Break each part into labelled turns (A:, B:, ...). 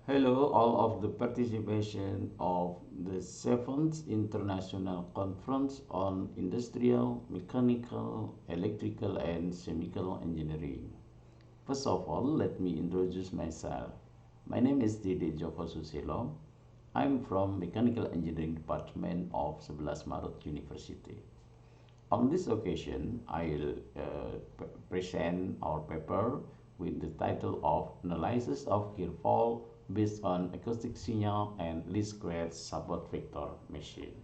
A: Hello, all of the participation of the 7th International Conference on Industrial, Mechanical, Electrical and Chemical Engineering. First of all, let me introduce myself. My name is Didik Djoko Susilo. I'm from Mechanical Engineering Department of 11 Maret University. On this occasion, I'll present our paper with the title of Analysis of Gear Fault based on acoustic signal and least square support vector machine.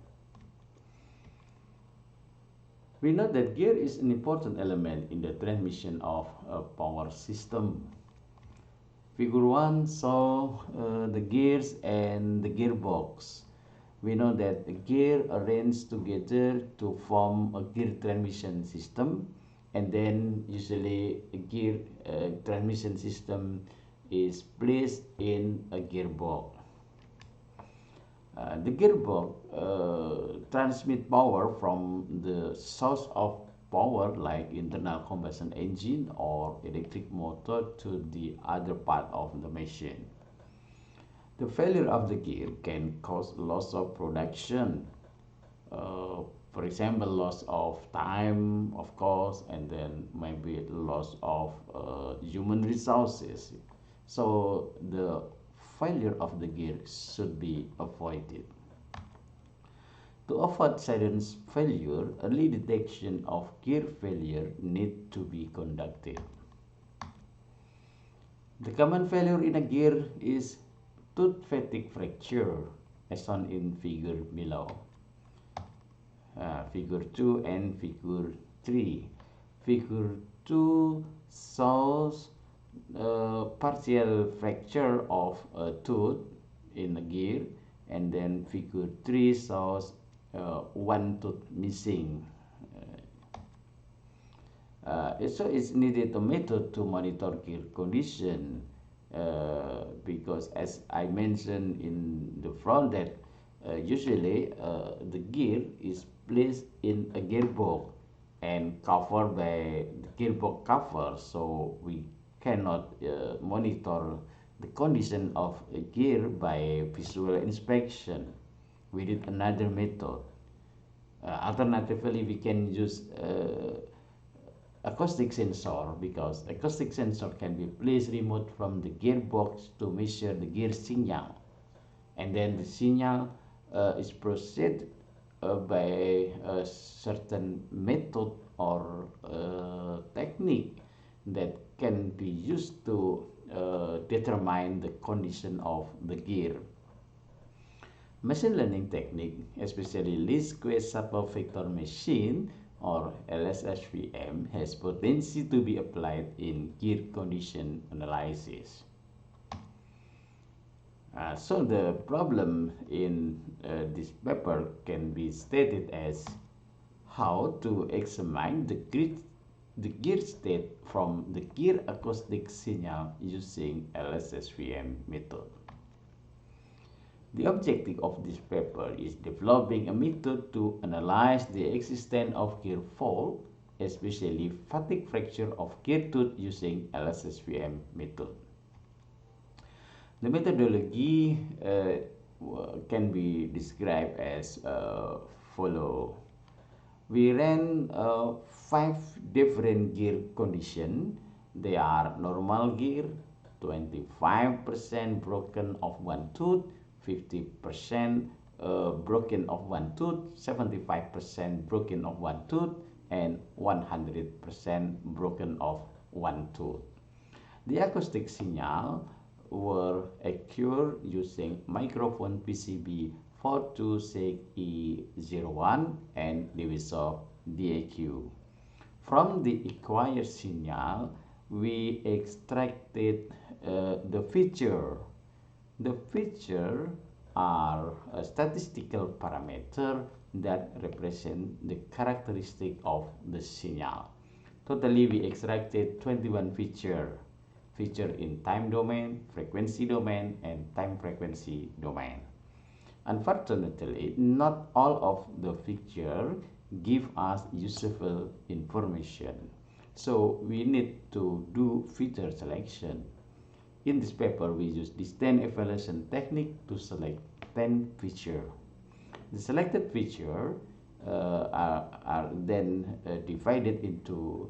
A: We know that gear is an important element in the transmission of a power system. Figure 1 shows the gears and the gearbox. We know that the gear arranged together to form a gear transmission system, and then usually a gear transmission system is placed in a gearbox. The gearbox transmit power from the source of power like internal combustion engine or electric motor to the other part of the machine. The failure of the gear can cause loss of production, for example, loss of time, of course, and then maybe loss of human resources. So the failure of the gear should be avoided. To avoid sudden failure, early detection of gear failure need to be conducted. The common failure in a gear is tooth fatigue fracture, as shown in figure below. Figure 2 and figure 3. Figure 2 shows partial fracture of a tooth in a gear, and then figure 3 shows one tooth missing. So it's needed a method to monitor gear condition because as I mentioned in the front that usually the gear is placed in a gearbox and covered by the gearbox cover, so we cannot monitor the condition of a gear by visual inspection. We need another method. Alternatively, we can use acoustic sensor, because acoustic sensor can be placed remote from the gearbox to measure the gear signal, and then the signal is processed by a certain method or technique that can be used to determine the condition of the gear. Machine learning technique, especially least square support vector machine or LSSVM, has potential to be applied in gear condition analysis. So the problem in this paper can be stated as how to examine the gear state from the gear acoustic signal using LSSVM method. The objective of this paper is developing a method to analyze the existence of gear fault, especially fatigue fracture of gear tooth using LSSVM method. The methodology can be described as follow. We ran 5 different gear conditions. They are normal gear, 25% broken of one tooth, 50% broken of one tooth, 75% broken of one tooth, and 100% broken of one tooth. The acoustic signal were occurred using microphone PCB 426E01 and divisor DAQ. From the acquired signal, we extracted the feature. The feature are a statistical parameter that represent the characteristic of the signal. Totally, we extracted 21 feature in time domain, frequency domain, and time frequency domain. Unfortunately, not all of the feature give us useful information. So we need to do feature selection. In this paper, we use this 10 evaluation technique to select 10 features. The selected features are then divided into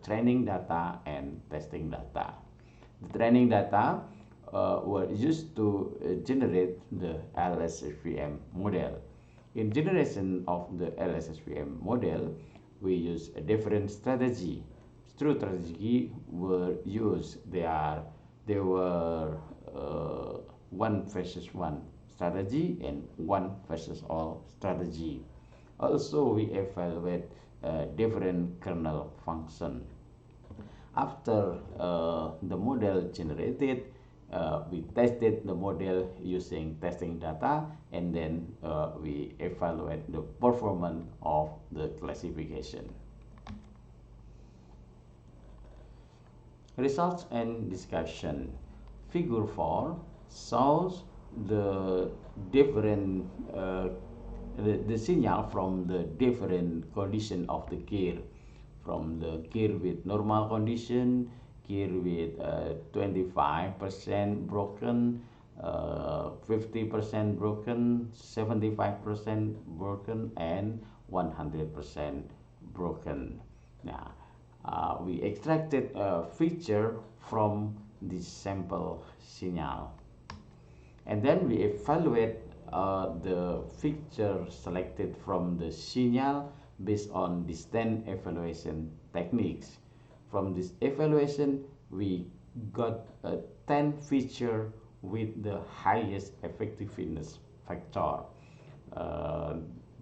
A: training data and testing data. The training data were used to generate the LSSVM model. In generation of the LSSVM model, we use a different strategy. Two strategies were used. They were 1 versus 1 strategy and 1 versus all strategy. Also, we evaluate different kernel function. After the model generated, we tested the model using testing data, and then we evaluate the performance of the classification. Results and discussion. Figure 4 shows the different the signal from the different condition of the gear, from the gear with normal condition, gear with 25% broken, 50% broken, 75% broken, and 100% broken. Now, we extracted a feature from the sample signal, and then we evaluate the feature selected from the signal based on these 10 evaluation techniques. From this evaluation, we got 10 feature with the highest effectiveness factor.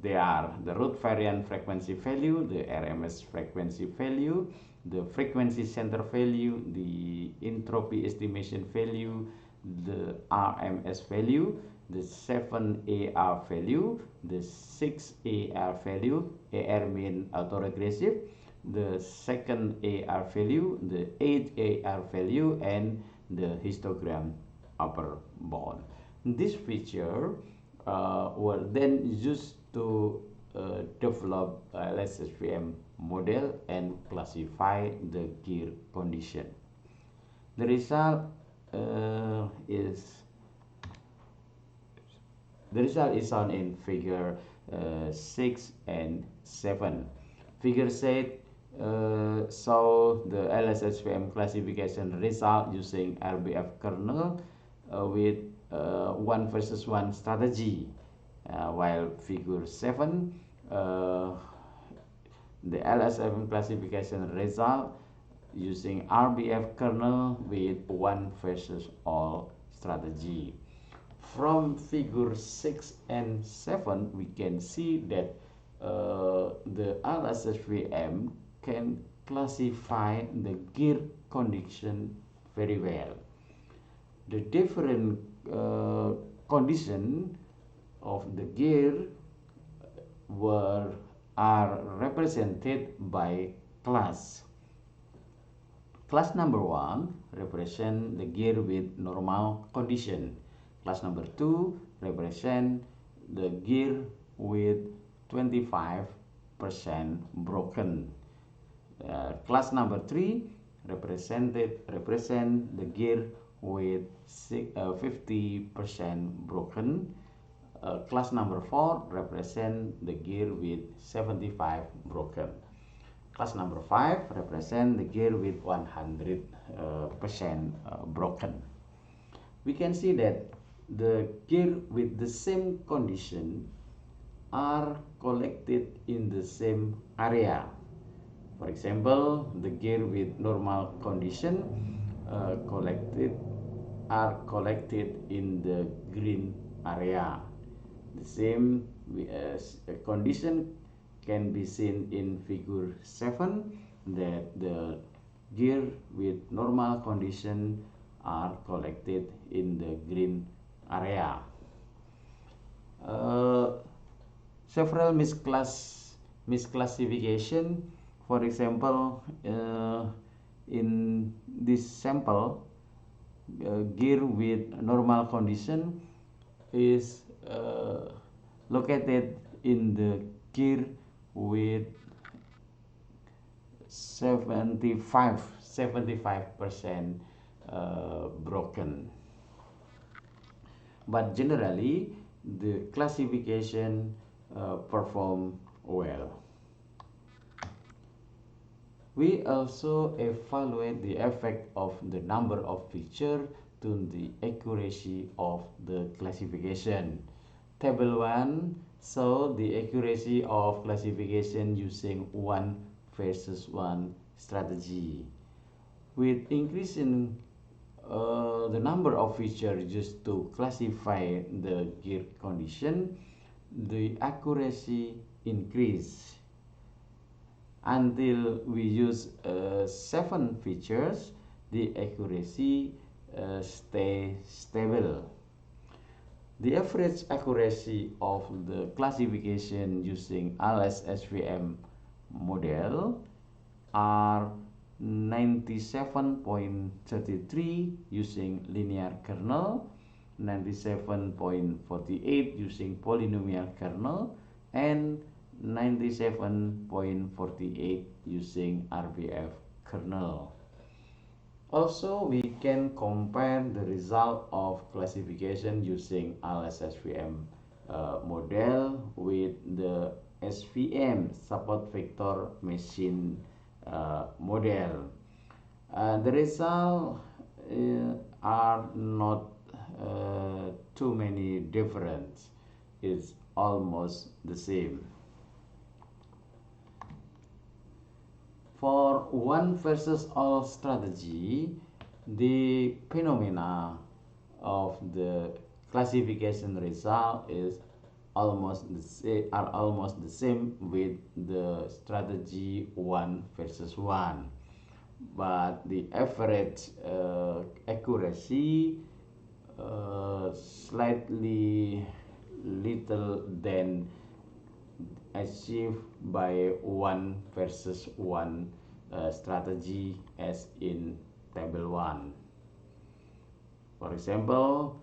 A: They are the root variant frequency value, the RMS frequency value, the frequency center value, the entropy estimation value, the RMS value, the 7AR value, the 6AR value, AR mean autoregressive, the second AR value, the 8AR value, and the histogram upper bound. This feature were then used to develop LSSVM model and classify the gear condition. The result is shown in figure 6 and 7. Figure 6 show the LSSVM classification result using RBF kernel with 1 versus 1 strategy, while figure 7 the LSSVM classification result using RBF kernel with 1 versus all strategy. From figure 6 and 7, we can see that the LSSVM can classify the gear condition very well. The different condition of the gear are represented by class. Class number 1 represent the gear with normal condition. Class number 2 represent the gear with 25% broken. Class number 3 represent the gear with 50% broken. Class number 4 represent the gear with 75 broken. Class number 5 represent the gear with 100% broken. We can see that the gear with the same condition are collected in the same area. For example, the gear with normal condition are collected in the green area. The same condition can be seen in figure 7, that the gear with normal condition are collected in the green area. Several misclassification. For example, in this sample, gear with normal condition is located in the gear with 75% broken. But generally, the classification perform well. We also evaluate the effect of the number of features to the accuracy of the classification. Table 1 shows the accuracy of classification using 1 versus 1 strategy. With increasing the number of features used to classify the gear condition, the accuracy increase until we use 7 features. The accuracy stay stable. The average accuracy of the classification using ALS-SVM model are 97.33 using linear kernel, 97.48 using polynomial kernel, and 97.48 using RVF kernel. Also, we can compare the result of classification using ALS-SVM model with the SVM support vector machine model. The results are not too many different. It's almost the same. For 1 versus all strategy, the phenomena of the classification result is almost the same with the strategy 1 versus 1, but the average accuracy slightly little than achieved by 1 versus 1 strategy as in table 1. For example,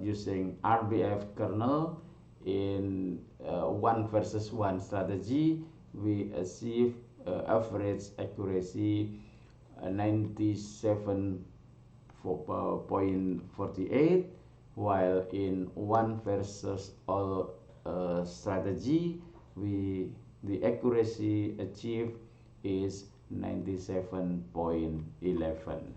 A: using RBF kernel in 1 versus 1 strategy, we achieve average accuracy 97.48, while in 1 versus all strategy, the accuracy achieved is 97.11.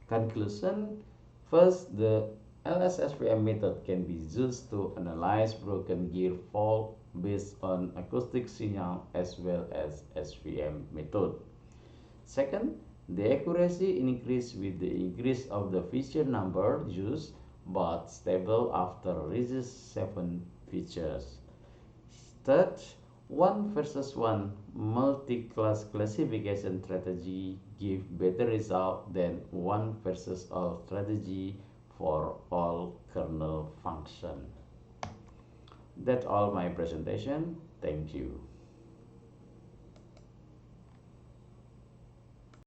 A: Conclusion: first, the ALS-SVM method can be used to analyze broken gear fault based on acoustic signal as well as SVM method. Second, the accuracy increased with the increase of the feature number used, but stable after reaches 7 features. Third, 1 versus 1 multi-class classification strategy give better result than 1 versus all strategy for all kernel function. That's all my presentation. Thank you.